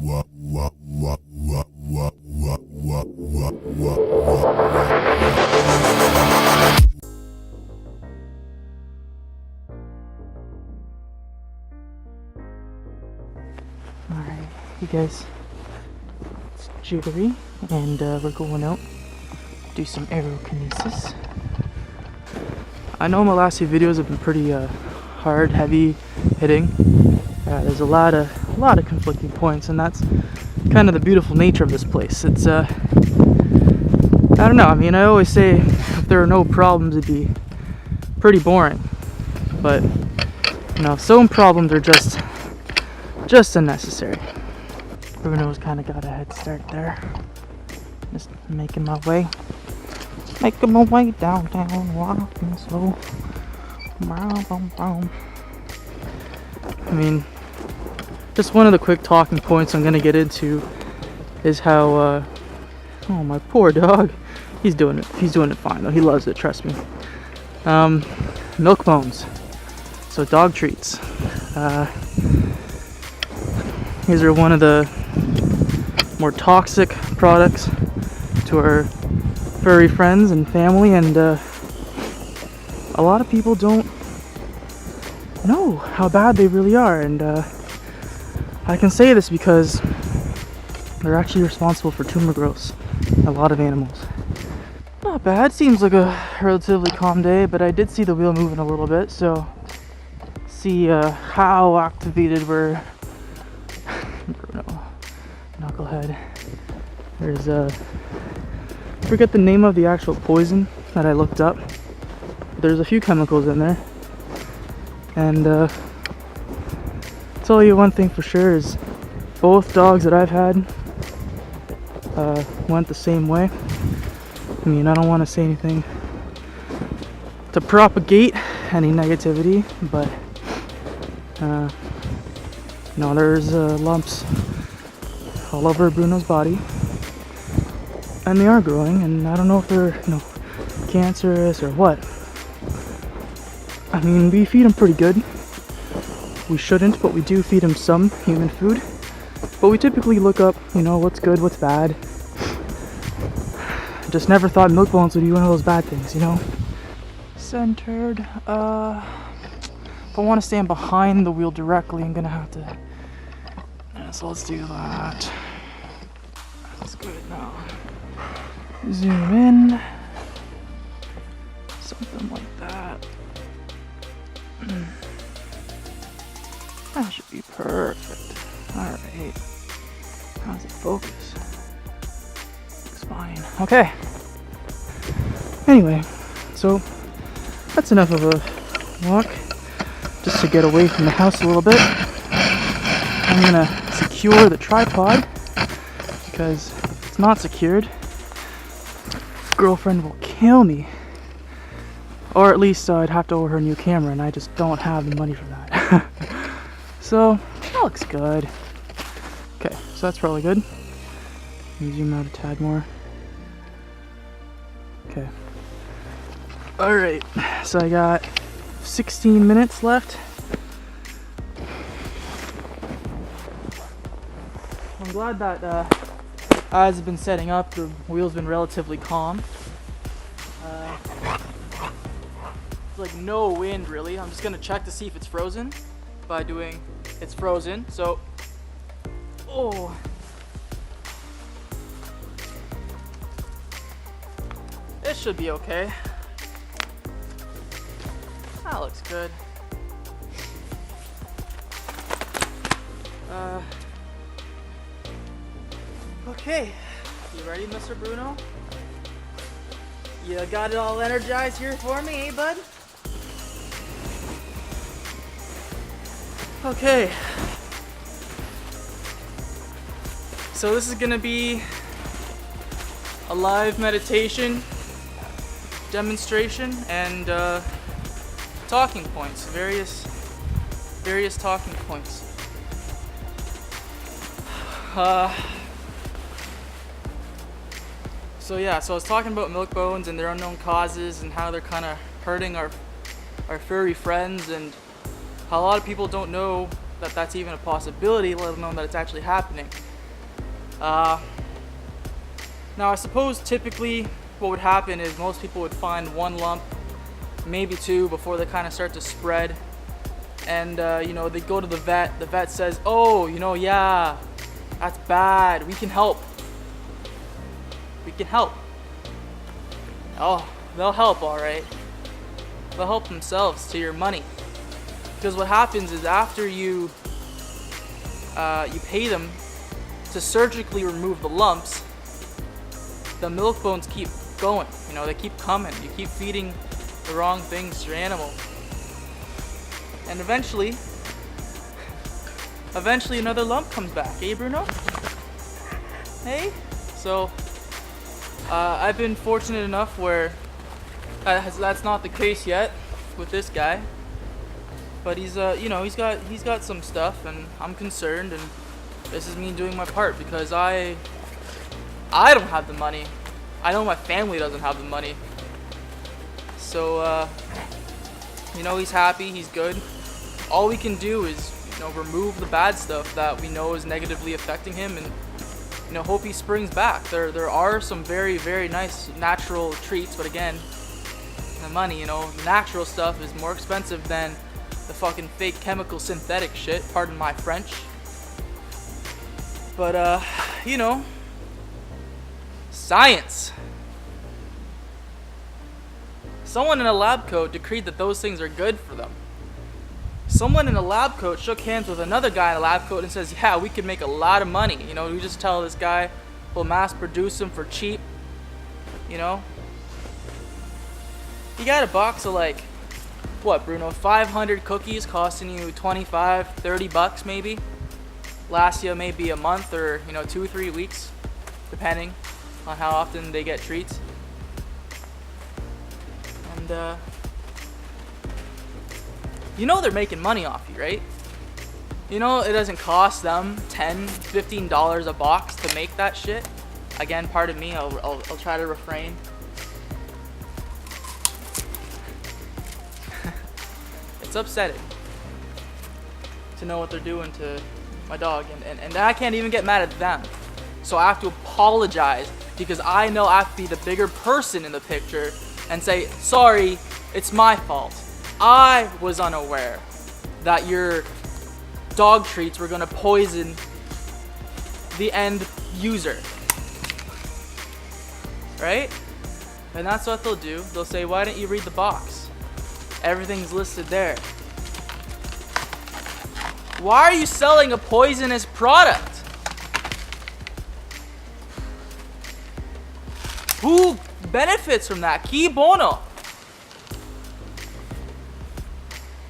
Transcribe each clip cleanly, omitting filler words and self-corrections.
Alright, you guys, it's jittery, and we're going out to do some aerokinesis. I know my last few videos have been pretty hard, heavy hitting. There's a lot of conflicting points, and that's kind of the beautiful nature of this place. It's I don't know. I mean, I always say if there are no problems, it'd be pretty boring. But you know, some problems are just unnecessary. Bruno's kind of got a head start there. Just making my way downtown, walking slow. I mean, just one of the quick talking points I'm gonna get into is how oh, my poor dog, he's doing it fine though. He loves it, trust me. Milkbones, so dog treats. These are one of the more toxic products to our furry friends and family, and a lot of people don't know how bad they really are, and I can say this because they're actually responsible for tumor growths in a lot of animals. Not bad, seems like a relatively calm day, but I did see the wheel moving a little bit, so see how activated we're. Bruno, knucklehead. There's I forget the name of the actual poison that I looked up. There's a few chemicals in there, and tell you one thing for sure is both dogs that I've had went the same way. I mean, I don't want to say anything to propagate any negativity, but no, there's lumps all over Bruno's body, and they are growing, and I don't know if they're, you know, cancerous or what. I mean, we feed him pretty good. We shouldn't, but we do feed him some human food. But we typically look up, you know, what's good, what's bad. Just never thought milkbones would be one of those bad things, you know? Centered. If I want to stand behind the wheel directly, I'm gonna have to. Yeah, so let's do that. That's good. Now, zoom in. Something like that. That should be perfect. Alright. How's it focus? Looks fine. Okay. Anyway, so that's enough of a walk. Just to get away from the house a little bit. I'm gonna secure the tripod because if it's not secured, girlfriend will kill me. Or at least I'd have to order her a new camera, and I just don't have the money for that. So that looks good. Okay, so that's probably good. Let me zoom out a tad more. Okay. Alright, so I got 16 minutes left. I'm glad that as it's been setting up, the wheel's been relatively calm. Like no wind really. I'm just gonna check to see if it's frozen by doing it's frozen. So, oh, it should be okay. That looks good. Okay, you ready, Mr. Bruno? You got it all energized here for me, eh, bud? Okay. So this is gonna be a live meditation demonstration and talking points, various talking points. So yeah, so I was talking about milkbones and their unknown causes and how they're kind of hurting our furry friends, and how a lot of people don't know that that's even a possibility, let alone that it's actually happening. Now I suppose typically what would happen is most people would find one lump, maybe two, before they kind of start to spread. And they go to the vet. The vet says, oh, yeah, that's bad. We can help. We can help. Oh, they'll help, all right. They'll help themselves to your money. Because what happens is after you pay them to surgically remove the lumps, the milk bones keep going. They keep coming. You keep feeding the wrong things to your animal. And eventually another lump comes back. Hey, Bruno? Hey? So, I've been fortunate enough where that's not the case yet with this guy. But he's got some stuff, and I'm concerned, and this is me doing my part because I don't have the money. I know my family doesn't have the money. So, he's happy, he's good. All we can do is, remove the bad stuff that we know is negatively affecting him, and hope he springs back. There are some very, very nice natural treats, but again, the money, the natural stuff is more expensive than the fucking fake chemical synthetic shit, pardon my French. But science. Someone in a lab coat decreed that those things are good for them. Someone in a lab coat shook hands with another guy in a lab coat and says, yeah, we could make a lot of money. We just tell this guy we'll mass produce them for cheap. You got a box of what, Bruno, 500 cookies costing you $25, $30 maybe. Lasts you maybe a month or, 2 or 3 weeks, depending on how often they get treats. And, they're making money off you, right? It doesn't cost them $10, $15 a box to make that shit. Again, pardon me, I'll try to refrain. It's upsetting to know what they're doing to my dog, and I can't even get mad at them. So I have to apologize because I know I have to be the bigger person in the picture and say, sorry, it's my fault. I was unaware that your dog treats were going to poison the end user. Right? And that's what they'll do. They'll say, why didn't you read the box? Everything's listed there. Why are you selling a poisonous product? Who benefits from that? Chi bono?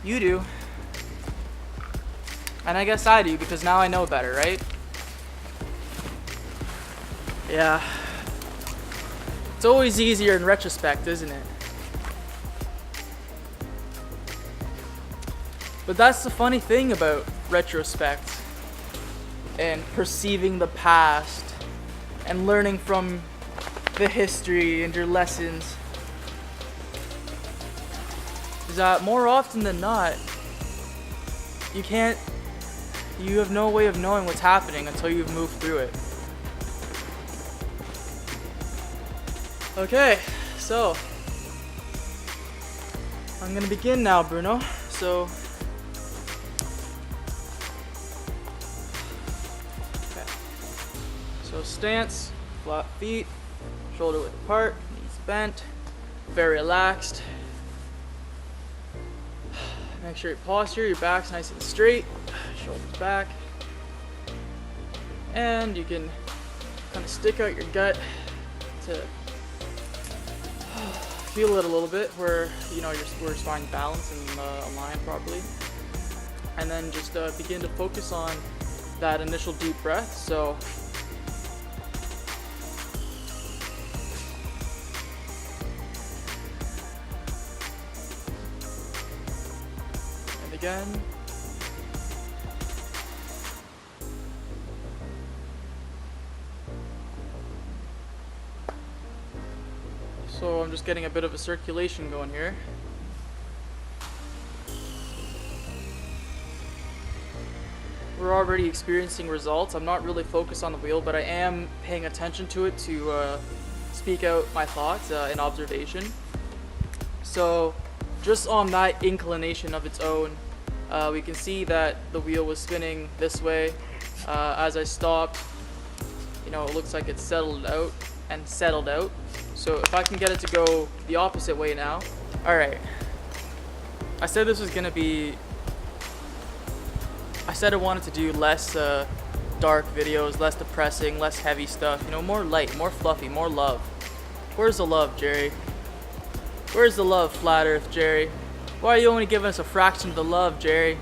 You do. And I guess I do because now I know better, right? Yeah. It's always easier in retrospect, isn't it? But that's the funny thing about retrospect and perceiving the past and learning from the history and your lessons is that more often than not, you have no way of knowing what's happening until you've moved through it. Okay, so I'm gonna begin now, Bruno. So stance, flat feet, shoulder width apart, knees bent, very relaxed. Make sure your posture, your back's nice and straight, shoulders back. And you can kind of stick out your gut to feel it a little bit where, your spine balance and align properly. And then just begin to focus on that initial deep breath. So again. So I'm just getting a bit of a circulation going here. we're already experiencing results. I'm not really focused on the wheel, but I am paying attention to it to speak out my thoughts in observation. So just on that inclination of its own, we can see that the wheel was spinning this way. As I stopped, you know, it looks like it settled out and settled out. So if I can get it to go the opposite way now. Alright. I said this was gonna be... I said I wanted to do less dark videos, less depressing, less heavy stuff. You know, more light, more fluffy, more love. Where's the love, Jerry? Where's the love, Flat Earth, Jerry? Why are you only giving us a fraction of the love, Jerry?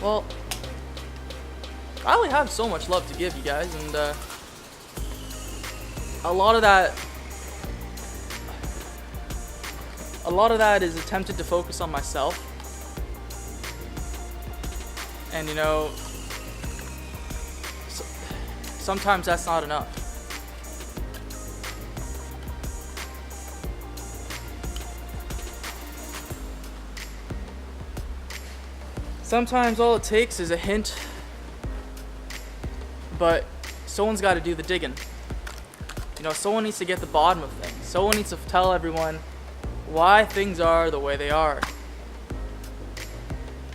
Well, I only have so much love to give you guys, and a lot of that is attempted to focus on myself. And you know, sometimes that's not enough. Sometimes all it takes is a hint, but someone's got to do the digging. You know, someone needs to get the bottom of things. Someone needs to tell everyone why things are the way they are.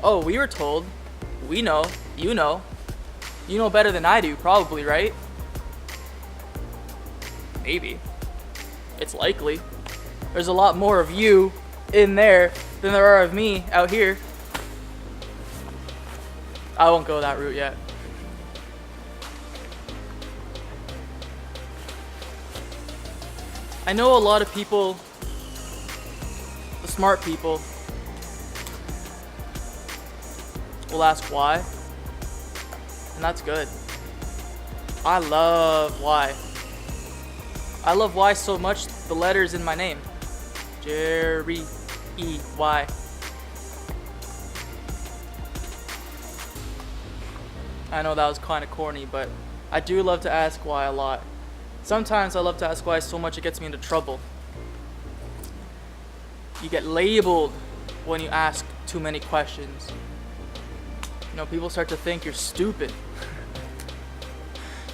Oh, we were told. We know. You know. You know better than I do, probably, right? Maybe. It's likely. There's a lot more of you in there than there are of me out here. I won't go that route yet. I know a lot of people, the smart people, will ask why, and that's good. I love why. I love why so much, the letters in my name. Jerry E. Y. I know that was kind of corny, but I do love to ask why a lot. Sometimes I love to ask why so much it gets me into trouble. You get labeled when you ask too many questions. You know, people start to think you're stupid.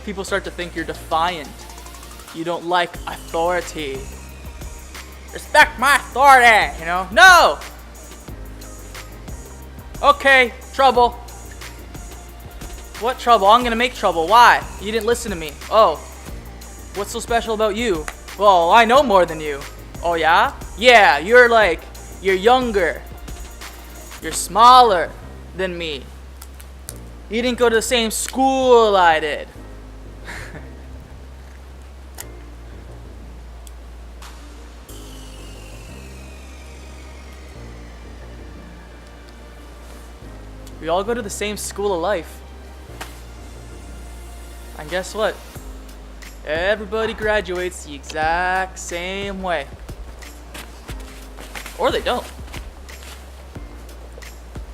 People start to think you're defiant. You don't like authority. Respect my authority, you know? No! Okay, trouble. What trouble? I'm gonna make trouble. Why? You didn't listen to me. Oh. What's so special about you? Well, I know more than you. Oh yeah? Yeah, you're younger. You're smaller than me. You didn't go to the same school I did. We all go to the same school of life. And guess what? Everybody graduates the exact same way. Or they don't.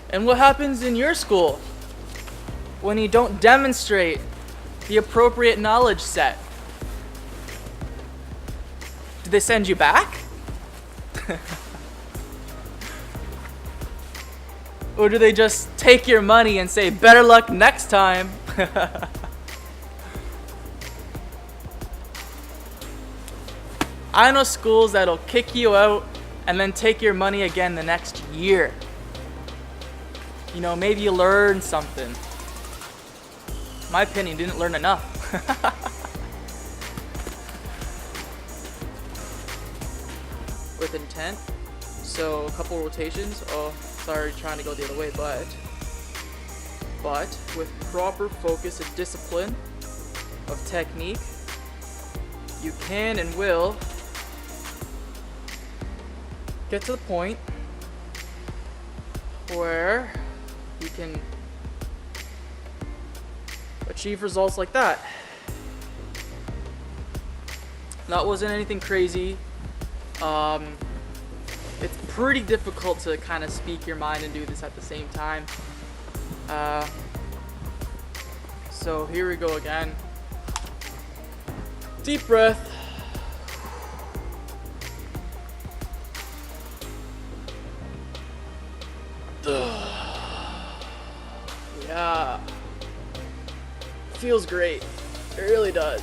And what happens in your school when you don't demonstrate the appropriate knowledge set? Do they send you back? Or do they just take your money and say, better luck next time? I know schools that'll kick you out and then take your money again the next year. You know, maybe you learned something. In my opinion, you didn't learn enough. With intent. So a couple rotations. Oh, sorry, trying to go the other way, but with proper focus and discipline of technique, you can and will get to the point where you can achieve results like that. That wasn't anything crazy. It's pretty difficult to kind of speak your mind and do this at the same time. So here we go again. Deep breath. feels great. It really does.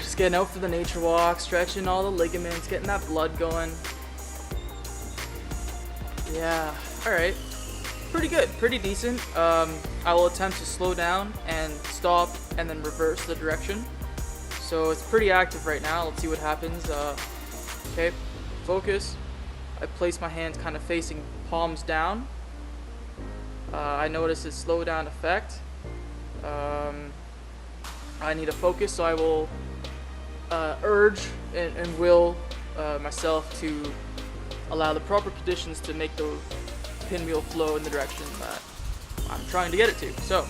Just getting out for the nature walk, stretching all the ligaments, getting that blood going. Yeah, alright. Pretty good, pretty decent. I will attempt to slow down and stop and then reverse the direction. So it's pretty active right now. Let's see what happens. Okay, focus. I place my hands kind of facing palms down. I notice a slow down effect. I need to focus, so I will urge and will myself to allow the proper conditions to make the pinwheel flow in the direction that I'm trying to get it to. So,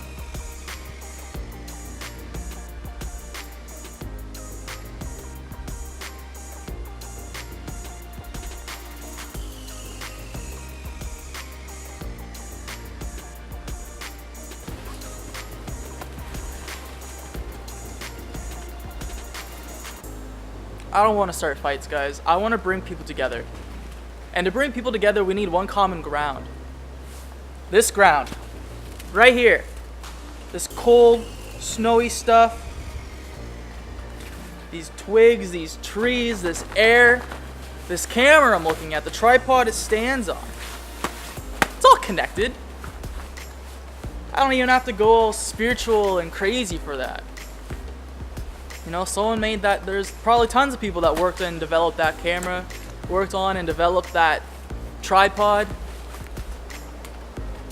I don't want to start fights, guys. I want to bring people together. And to bring people together, we need one common ground. This ground. Right here. This cold, snowy stuff. These twigs, these trees, this air. This camera I'm looking at, the tripod it stands on. It's all connected. I don't even have to go all spiritual and crazy for that. You know, someone made that. There's probably tons of people that worked and developed that camera, worked on and developed that tripod.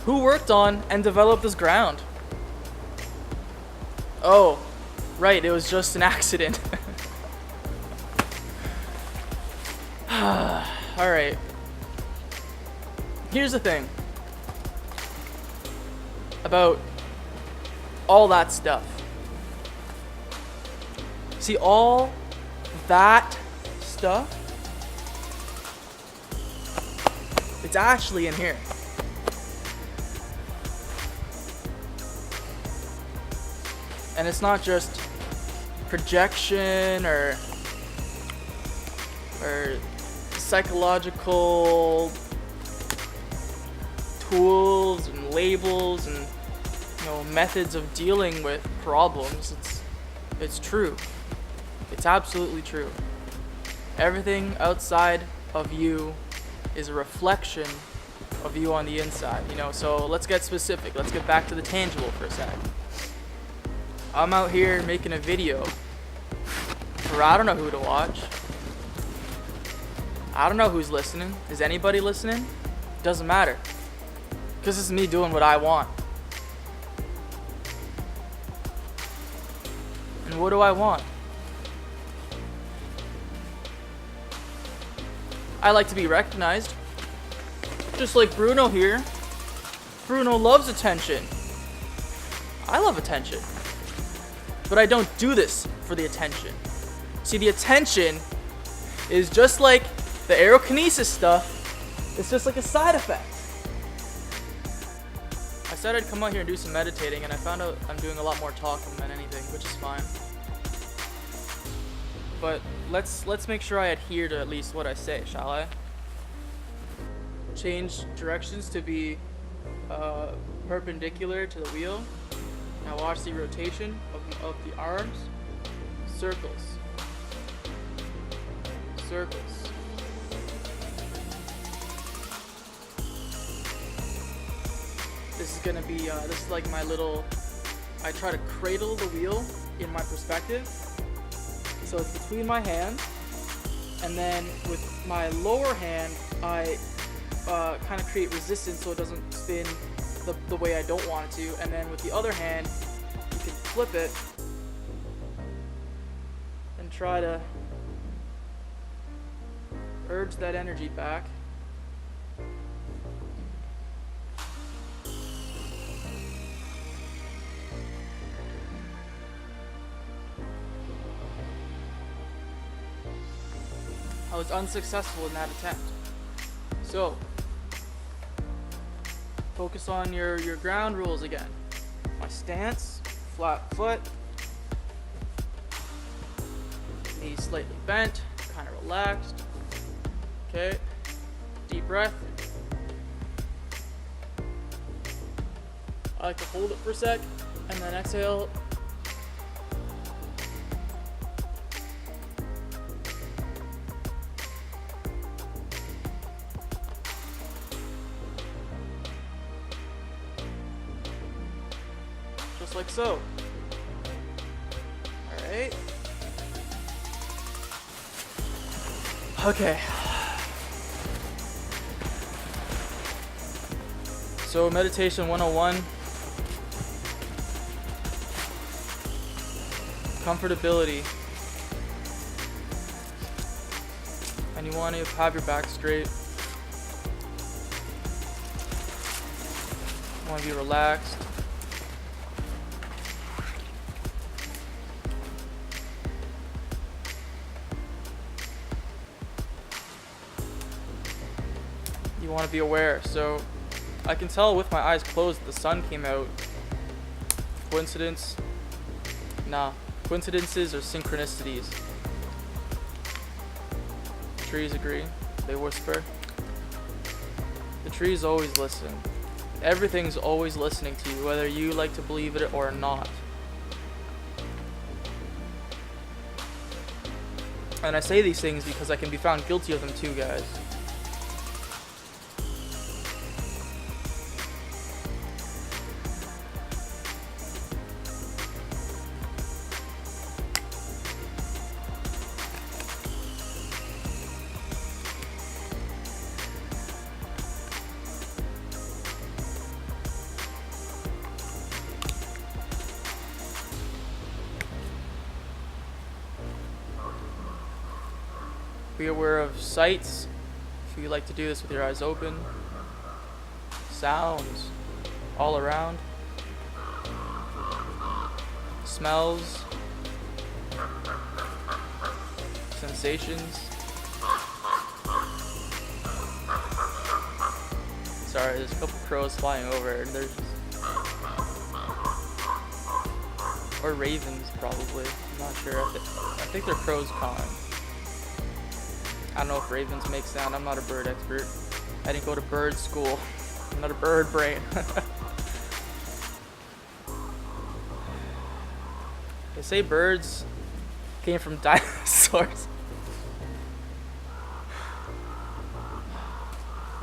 Who worked on and developed this ground? Oh, right, it was just an accident. Alright. Here's the thing about all that stuff. See, all that stuff, it's actually in here. And it's not just projection or psychological tools and labels and, you know, methods of dealing with problems. It's true. It's absolutely true. Everything outside of you is a reflection of you on the inside, you know. So let's get specific. Let's get back to the tangible for a sec. I'm out here making a video for I don't know who to watch. I don't know who's listening. Is anybody listening? Doesn't matter. Because this is me doing what I want. And what do I want? I like to be recognized. Just like Bruno here. Bruno loves attention. I love attention. But I don't do this for the attention. See, the attention is just like the Aerokinesis stuff. It's just like a side effect. I said I'd come out here and do some meditating, and I found out I'm doing a lot more talking than anything, which is fine. But let's make sure I adhere to at least what I say, shall I? Change directions to be perpendicular to the wheel. Now watch the rotation of the arms. Circles. Circles. This is gonna be, this is like my little, I try to cradle the wheel in my perspective. So it's between my hands, and then with my lower hand, I kind of create resistance so it doesn't spin the way I don't want it to. And then with the other hand, you can flip it and try to urge that energy back. I was unsuccessful in that attempt. So, focus on your ground rules again. My stance, flat foot, knees slightly bent, kind of relaxed. Okay, deep breath. I like to hold it for a sec and then exhale. Just like so. Alright. Okay. So meditation 101. Comfortability. And you want to have your back straight. You want to be relaxed. You want to be aware. So I can tell with my eyes closed that the sun came out. Coincidence? Nah. Coincidences or synchronicities. Trees agree. They whisper. The trees always listen. Everything's always listening to you, whether you like to believe it or not. And I say these things because I can be found guilty of them too, guys. Be aware of sights, if you like to do this with your eyes open. Sounds all around. Smells. Sensations. Sorry, there's a couple crows flying over and there's or ravens probably. I'm not sure. I think they're crows calling. I don't know if ravens make sound. I'm not a bird expert. I didn't go to bird school. I'm not a bird brain. They say birds came from dinosaurs.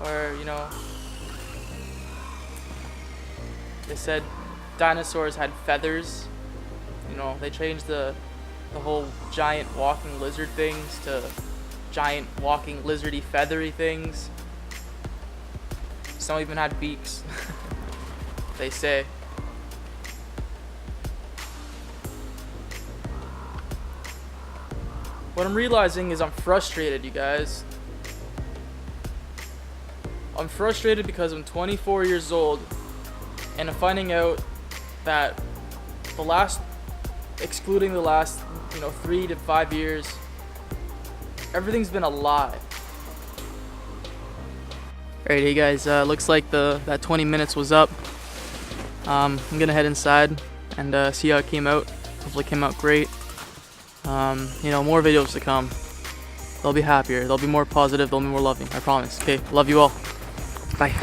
Or, you know, they said dinosaurs had feathers. You know, they changed the whole giant walking lizard things to giant walking lizardy feathery things. Some even had beaks. They say. What I'm realizing is I'm frustrated, you guys. I'm frustrated because I'm 24 years old and I'm finding out that excluding the last, 3 to 5 years, everything's been a lie. Alright, hey guys, looks like that 20 minutes was up. I'm gonna head inside and see how it came out. Hopefully it came out great. More videos to come. They'll be happier, they'll be more positive, they'll be more loving, I promise. Okay, love you all. Bye.